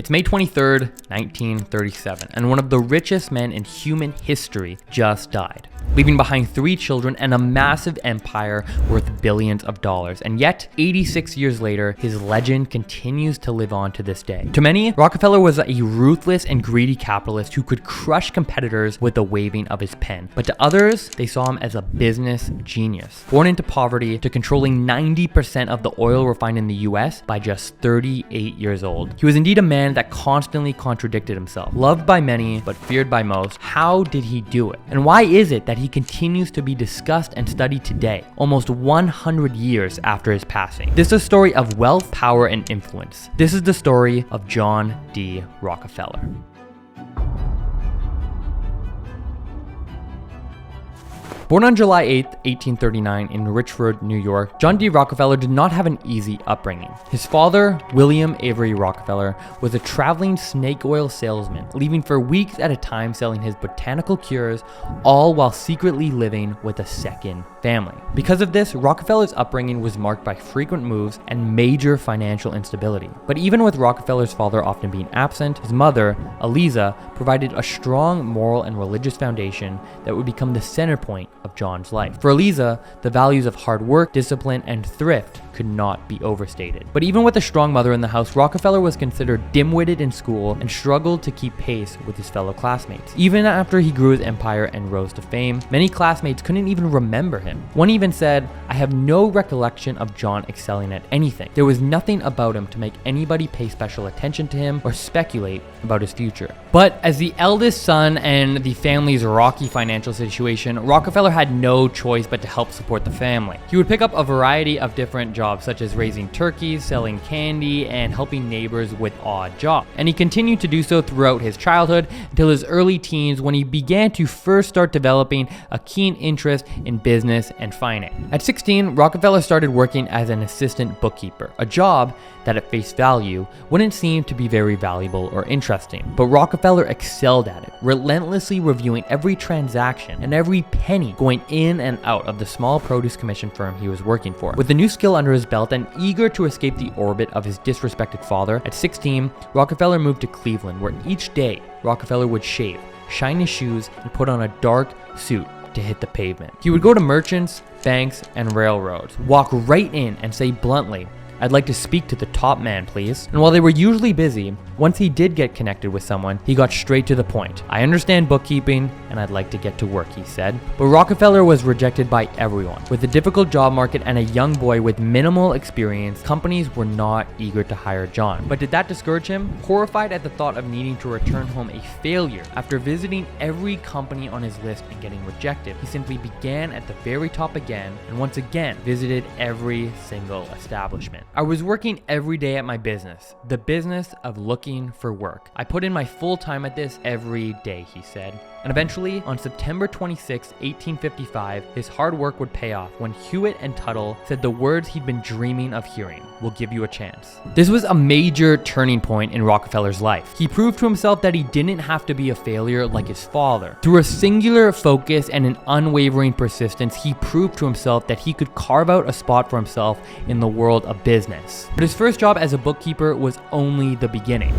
It's May 23rd, 1937, and one of the richest men in human history just died, leaving behind 3 children and a massive empire worth billions of dollars. And yet, 86 years later, his legend continues to live on to this day. To many, Rockefeller was a ruthless and greedy capitalist who could crush competitors with the waving of his pen. But to others, they saw him as a business genius. Born into poverty to controlling 90% of the oil refined in the US by just 38 years old. He was indeed a man that constantly contradicted himself. Loved by many, but feared by most. How did he do it? And why is it that he continues to be discussed and studied today, almost 100 years after his passing? This is a story of wealth, power, and influence. This is the story of John D. Rockefeller. Born on July 8, 1839 in Richford, New York, John D. Rockefeller did not have an easy upbringing. His father, William Avery Rockefeller, was a traveling snake oil salesman, leaving for weeks at a time selling his botanical cures, all while secretly living with a second family. Because of this, Rockefeller's upbringing was marked by frequent moves and major financial instability. But even with Rockefeller's father often being absent, his mother, Eliza, provided a strong moral and religious foundation that would become the center point of John's life. For Eliza, the values of hard work, discipline, and thrift could not be overstated. But even with a strong mother in the house, Rockefeller was considered dim-witted in school and struggled to keep pace with his fellow classmates. Even after he grew his empire and rose to fame, many classmates couldn't even remember him. One even said, "I have no recollection of John excelling at anything. There was nothing about him to make anybody pay special attention to him or speculate about his future." But as the eldest son and the family's rocky financial situation, Rockefeller had no choice but to help support the family. He would pick up a variety of different jobs, such as raising turkeys, selling candy, and helping neighbors with odd jobs. And he continued to do so throughout his childhood until his early teens, when he began to first start developing a keen interest in business and finance. At 16, Rockefeller started working as an assistant bookkeeper, a job that at face value wouldn't seem to be very valuable or interesting. But Rockefeller excelled at it, relentlessly reviewing every transaction and every penny going in and out of the small produce commission firm he was working for. With the new skill under his belt and eager to escape the orbit of his disrespected father, at 16, Rockefeller moved to Cleveland, where each day Rockefeller would shave, shine his shoes, and put on a dark suit to hit the pavement. He would go to merchants, banks, and railroads, walk right in and say bluntly, "I'd like to speak to the top man, please." And while they were usually busy, once he did get connected with someone, he got straight to the point. "I understand bookkeeping, and I'd like to get to work," he said. But Rockefeller was rejected by everyone. With a difficult job market and a young boy with minimal experience, companies were not eager to hire John. But did that discourage him? Horrified at the thought of needing to return home a failure after visiting every company on his list and getting rejected, he simply began at the very top again and once again visited every single establishment. "I was working every day at my business, the business of looking for work. I put in my full time at this every day," he said. And eventually, on September 26, 1855, his hard work would pay off when Hewitt and Tuttle said the words he'd been dreaming of hearing: "We'll give you a chance." This was a major turning point in Rockefeller's life. He proved to himself that he didn't have to be a failure like his father. Through a singular focus and an unwavering persistence, he proved to himself that he could carve out a spot for himself in the world of business. But his first job as a bookkeeper was only the beginning.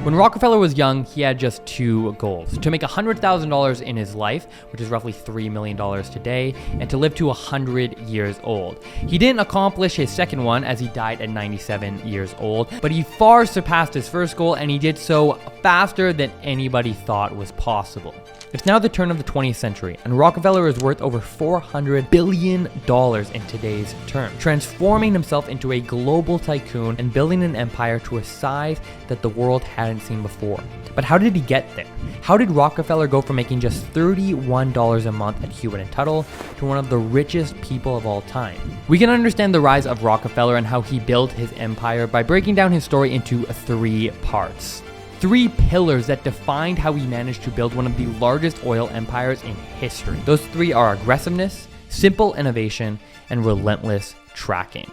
When Rockefeller was young, he had just 2 goals: to make $100,000 in his life, which is roughly $3 million today, and to live to 100 years old. He didn't accomplish his second one, as he died at 97 years old, but he far surpassed his first goal, and he did so faster than anybody thought was possible. It's now the turn of the 20th century, and Rockefeller is worth over $400 billion in today's terms, transforming himself into a global tycoon and building an empire to a size that the world hadn't seen before. But how did he get there? How did Rockefeller go from making just $31 a month at Hewitt and Tuttle to one of the richest people of all time? We can understand the rise of Rockefeller and how he built his empire by breaking down his story into 3 parts. 3 pillars that defined how he managed to build one of the largest oil empires in history. Those 3 are aggressiveness, simple innovation, and relentless tracking.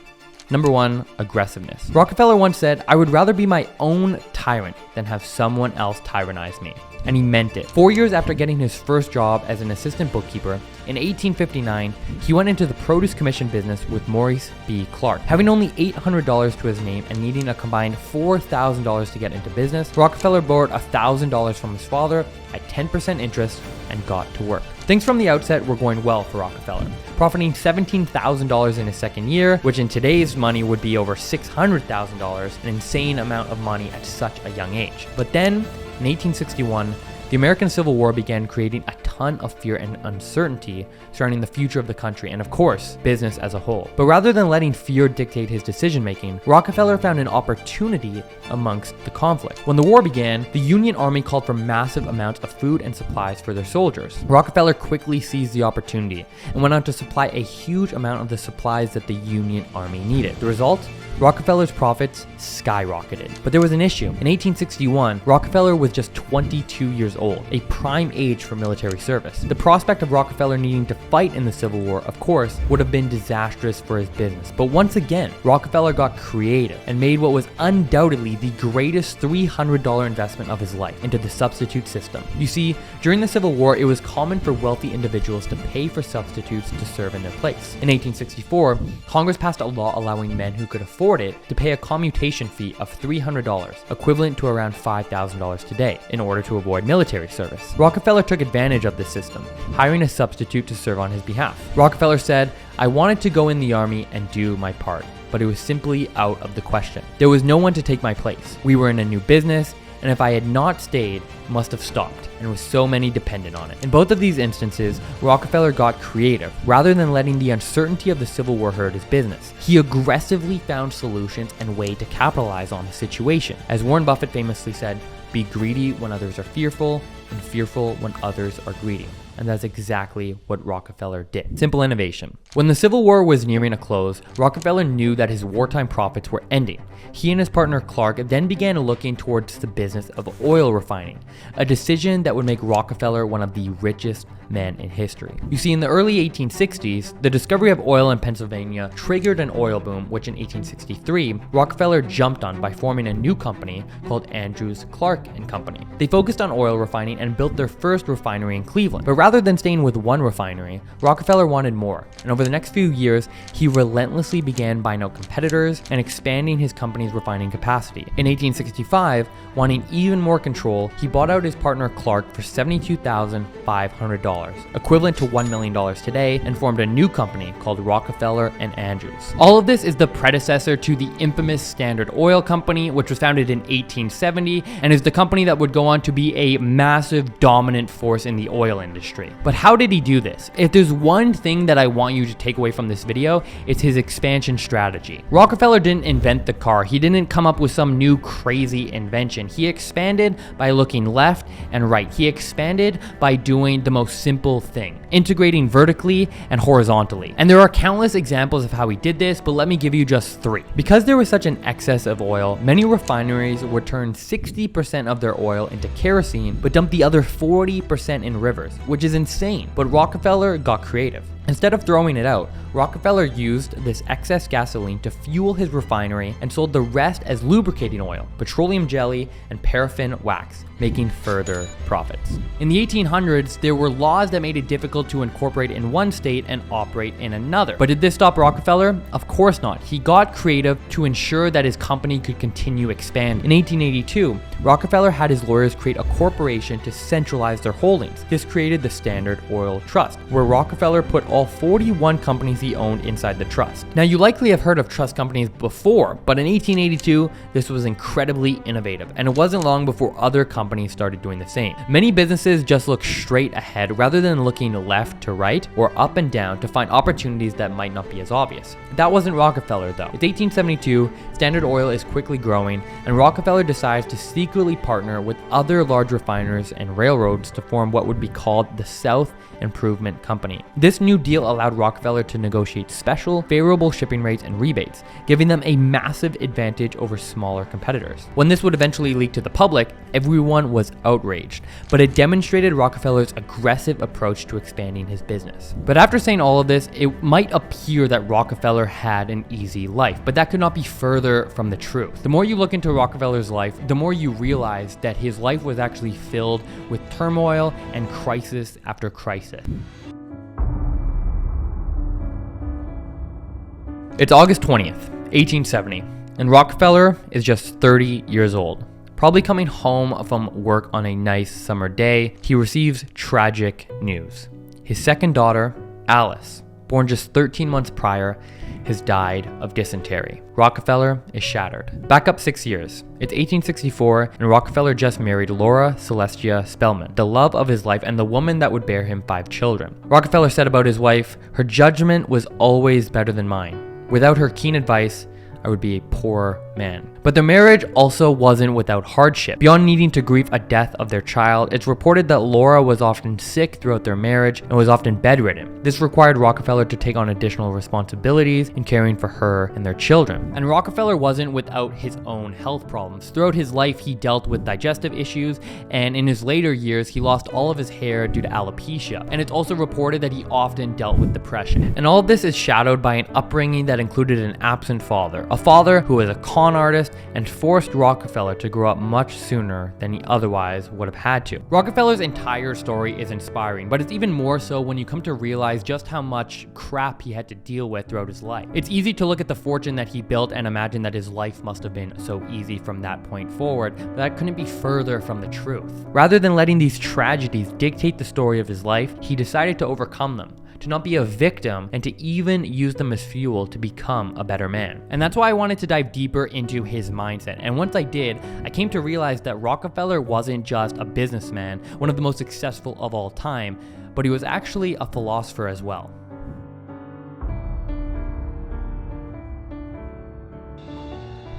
Number 1, aggressiveness. Rockefeller once said, "I would rather be my own tyrant than have someone else tyrannize me." And he meant it. 4 years after getting his first job as an assistant bookkeeper, In 1859, he went into the produce commission business with Maurice B. Clark. Having only $800 to his name and needing a combined $4,000 to get into business, Rockefeller borrowed $1,000 from his father at 10% interest and got to work. Things from the outset were going well for Rockefeller, profiting $17,000 in his second year, which in today's money would be over $600,000, an insane amount of money at such a young age. But then, in 1861, the American Civil War began creating a ton of fear and uncertainty surrounding the future of the country and, of course, business as a whole. But rather than letting fear dictate his decision-making, Rockefeller found an opportunity amongst the conflict. When the war began, the Union Army called for massive amounts of food and supplies for their soldiers. Rockefeller quickly seized the opportunity and went out to supply a huge amount of the supplies that the Union Army needed. The result? Rockefeller's profits skyrocketed. But there was an issue. In 1861, Rockefeller was just 22 years old, a prime age for military service. The prospect of Rockefeller needing to fight in the Civil War, of course, would have been disastrous for his business. But once again, Rockefeller got creative and made what was undoubtedly the greatest $300 investment of his life into the substitute system. You see, during the Civil War, it was common for wealthy individuals to pay for substitutes to serve in their place. In 1864, Congress passed a law allowing men who could afford it to pay a commutation fee of $300, equivalent to around $5,000 today, in order to avoid military service. Rockefeller took advantage of this system, hiring a substitute to serve on his behalf. Rockefeller said, "I wanted to go in the army and do my part, but it was simply out of the question. There was no one to take my place. We were in a new business, and if I had not stayed, it must have stopped, and with so many dependent on it." In both of these instances, Rockefeller got creative. Rather than letting the uncertainty of the Civil War hurt his business, he aggressively found solutions and way to capitalize on the situation. As Warren Buffett famously said, "Be greedy when others are fearful, and fearful when others are greedy." And that's exactly what Rockefeller did. Simple innovation. When the Civil War was nearing a close, Rockefeller knew that his wartime profits were ending. He and his partner Clark then began looking towards the business of oil refining, a decision that would make Rockefeller one of the richest men in history. You see, in the early 1860s, the discovery of oil in Pennsylvania triggered an oil boom, which in 1863, Rockefeller jumped on by forming a new company called Andrews, Clark and Company. They focused on oil refining and built their first refinery in Cleveland. But rather than staying with one refinery, Rockefeller wanted more, and over the next few years, he relentlessly began buying out competitors and expanding his company's refining capacity. In 1865, wanting even more control, he bought out his partner Clark for $72,500, equivalent to $1 million today, and formed a new company called Rockefeller and Andrews. All of this is the predecessor to the infamous Standard Oil Company, which was founded in 1870 and is the company that would go on to be a massive dominant force in the oil industry. But how did he do this? If there's one thing that I want you to take away from this video, it's his expansion strategy. Rockefeller didn't invent the car. He didn't come up with some new crazy invention. He expanded by looking left and right. He expanded by doing the most simple thing, integrating vertically and horizontally. And there are countless examples of how he did this, but let me give you just 3. Because there was such an excess of oil, many refineries would turn 60% of their oil into kerosene, but dump the other 40% in rivers, which is insane. But Rockefeller got creative. Instead of throwing it out, Rockefeller used this excess gasoline to fuel his refinery and sold the rest as lubricating oil, petroleum jelly, and paraffin wax, making further profits. In the 1800s, there were laws that made it difficult to incorporate in one state and operate in another. But did this stop Rockefeller? Of course not. He got creative to ensure that his company could continue expanding. In 1882, Rockefeller had his lawyers create a corporation to centralize their holdings. This created the Standard Oil Trust, where Rockefeller put all 41 companies he owned inside the trust. Now, you likely have heard of trust companies before, but in 1882, this was incredibly innovative, and it wasn't long before other companies started doing the same. Many businesses just look straight ahead rather than looking left to right or up and down to find opportunities that might not be as obvious. That wasn't Rockefeller though. It's 1872, Standard Oil is quickly growing, and Rockefeller decides to secretly partner with other large refiners and railroads to form what would be called the South Improvement Company. This new deal allowed Rockefeller to negotiate special, favorable shipping rates and rebates, giving them a massive advantage over smaller competitors. When this would eventually leak to the public, everyone was outraged, but it demonstrated Rockefeller's aggressive approach to expanding his business. But after saying all of this, it might appear that Rockefeller had an easy life, but that could not be further from the truth. The more you look into Rockefeller's life, the more you realize that his life was actually filled with turmoil and crisis after crisis. It's August 20th, 1870, and Rockefeller is just 30 years old. Probably coming home from work on a nice summer day, he receives tragic news. His second daughter, Alice, born just 13 months prior, has died of dysentery. Rockefeller is shattered. Back up 6 years. It's 1864, and Rockefeller just married Laura Celestia Spellman, the love of his life and the woman that would bear him 5 children. Rockefeller said about his wife, "Her judgment was always better than mine. Without her keen advice, I would be a poor man." But their marriage also wasn't without hardship. Beyond needing to grieve a death of their child, it's reported that Laura was often sick throughout their marriage and was often bedridden. This required Rockefeller to take on additional responsibilities in caring for her and their children. And Rockefeller wasn't without his own health problems. Throughout his life, he dealt with digestive issues, and in his later years, he lost all of his hair due to alopecia. And it's also reported that he often dealt with depression. And all of this is shadowed by an upbringing that included an absent father, a father who was a con artist and forced Rockefeller to grow up much sooner than he otherwise would have had to. Rockefeller's entire story is inspiring, but it's even more so when you come to realize just how much crap he had to deal with throughout his life. It's easy to look at the fortune that he built and imagine that his life must have been so easy from that point forward, but that couldn't be further from the truth. Rather than letting these tragedies dictate the story of his life, he decided to overcome them, to not be a victim, and to even use them as fuel to become a better man. And that's why I wanted to dive deeper into his mindset. And once I did, I came to realize that Rockefeller wasn't just a businessman, one of the most successful of all time, but he was actually a philosopher as well.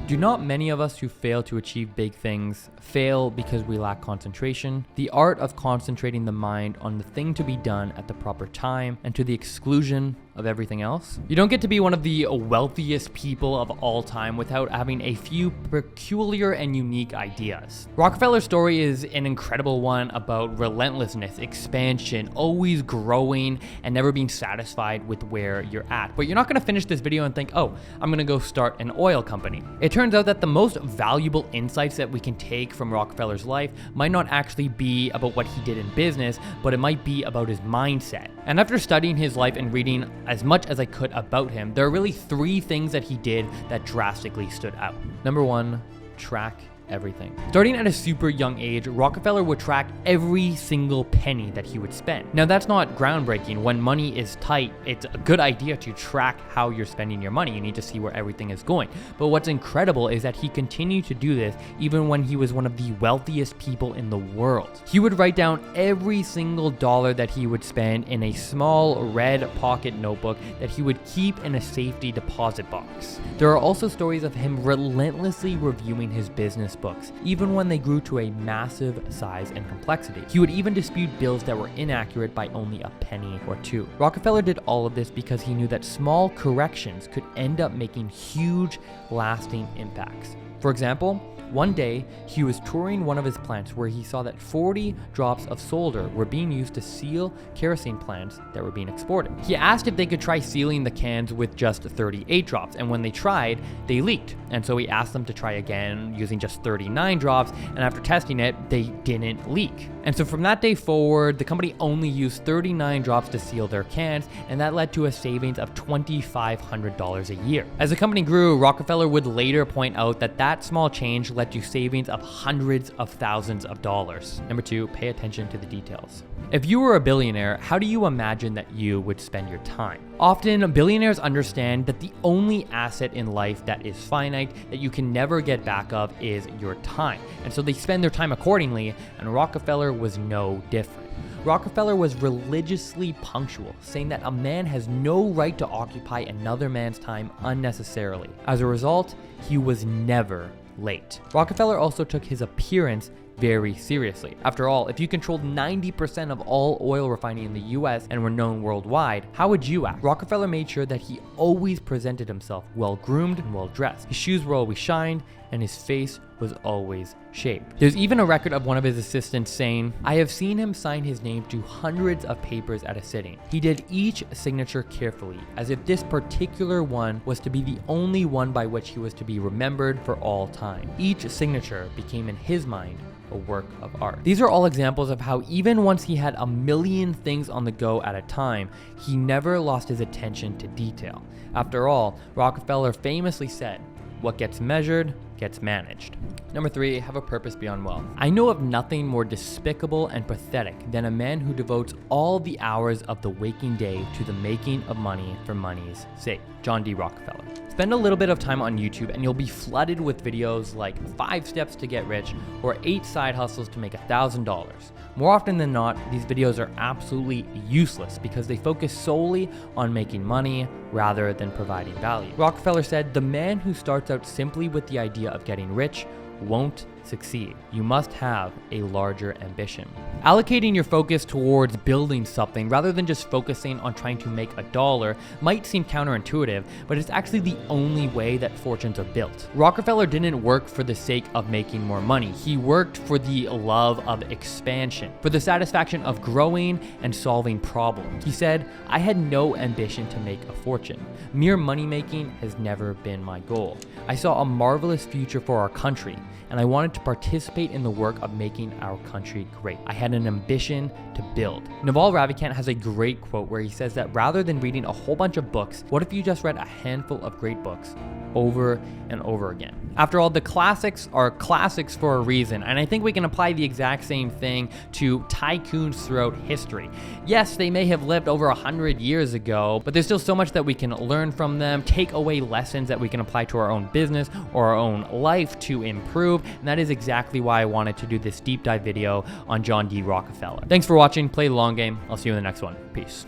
Do not many of us who fail to achieve big things fail because we lack concentration? The art of concentrating the mind on the thing to be done at the proper time and to the exclusion of everything else? You don't get to be one of the wealthiest people of all time without having a few peculiar and unique ideas. Rockefeller's story is an incredible one about relentlessness, expansion, always growing, and never being satisfied with where you're at. But you're not gonna finish this video and think, oh, I'm gonna go start an oil company. It turns out that the most valuable insights that we can take from Rockefeller's life might not actually be about what he did in business, but it might be about his mindset. And after studying his life and reading as much as I could about him, there are really 3 things that he did that drastically stood out. Number 1, track everything. Starting at a super young age, Rockefeller would track every single penny that he would spend. Now that's not groundbreaking. When money is tight, it's a good idea to track how you're spending your money. You need to see where everything is going. But what's incredible is that he continued to do this even when he was one of the wealthiest people in the world. He would write down every single dollar that he would spend in a small red pocket notebook that he would keep in a safety deposit box. There are also stories of him relentlessly reviewing his business books, even when they grew to a massive size and complexity. He would even dispute bills that were inaccurate by only a penny or 2. Rockefeller did all of this because he knew that small corrections could end up making huge, lasting impacts. For example, one day, he was touring one of his plants where he saw that 40 drops of solder were being used to seal kerosene plants that were being exported. He asked if they could try sealing the cans with just 38 drops, and when they tried, they leaked. And so he asked them to try again using just 39 drops, and after testing it, they didn't leak. And so from that day forward, the company only used 39 drops to seal their cans, and that led to a savings of $2,500 a year. As the company grew, Rockefeller would later point out that that small change led to savings of hundreds of thousands of dollars. Number 2, pay attention to the details. If you were a billionaire, how do you imagine that you would spend your time? Often, billionaires understand that the only asset in life that is finite, that you can never get back of, is your time. And so they spend their time accordingly, and Rockefeller was no different. Rockefeller was religiously punctual, saying that a man has no right to occupy another man's time unnecessarily. As a result, he was never late. Rockefeller also took his appearance very seriously. After all, if you controlled 90% of all oil refining in the US and were known worldwide, how would you act? Rockefeller made sure that he always presented himself well groomed and well dressed. His shoes were always shined and his face was always shaped. There's even a record of one of his assistants saying, "I have seen him sign his name to hundreds of papers at a sitting. He did each signature carefully, as if this particular one was to be the only one by which he was to be remembered for all time. Each signature became in his mind a work of art." These are all examples of how even once he had a million things on the go at a time, he never lost his attention to detail. After all, Rockefeller famously said, "What gets measured gets managed." Number 3, have a purpose beyond wealth. I know of nothing more despicable and pathetic than a man who devotes all the hours of the waking day to the making of money for money's sake. John D. Rockefeller. Spend a little bit of time on YouTube and you'll be flooded with videos like 5 steps to get rich or 8 side hustles to make $1,000. More often than not, these videos are absolutely useless because they focus solely on making money rather than providing value. Rockefeller said, "The man who starts out simply with the idea of getting rich won't succeed. You must have a larger ambition." Allocating your focus towards building something rather than just focusing on trying to make $1 might seem counterintuitive, but it's actually the only way that fortunes are built. Rockefeller didn't work for the sake of making more money. He worked for the love of expansion, for the satisfaction of growing and solving problems. He said, "I had no ambition to make a fortune. Mere money making has never been my goal. I saw a marvelous future for our country, and I wanted to participate in the work of making our country great. I had an ambition to build." Naval Ravikant has a great quote where he says that rather than reading a whole bunch of books, what if you just read a handful of great books over and over again? After all, the classics are classics for a reason, and I think we can apply the exact same thing to tycoons throughout history. Yes, they may have lived over 100 years ago, but there's still so much that we can learn from them, take away lessons that we can apply to our own business or our own life to improve, and that is exactly why I wanted to do this deep dive video on John D. Rockefeller. Thanks for watching. Play the long game. I'll see you in the next one. Peace.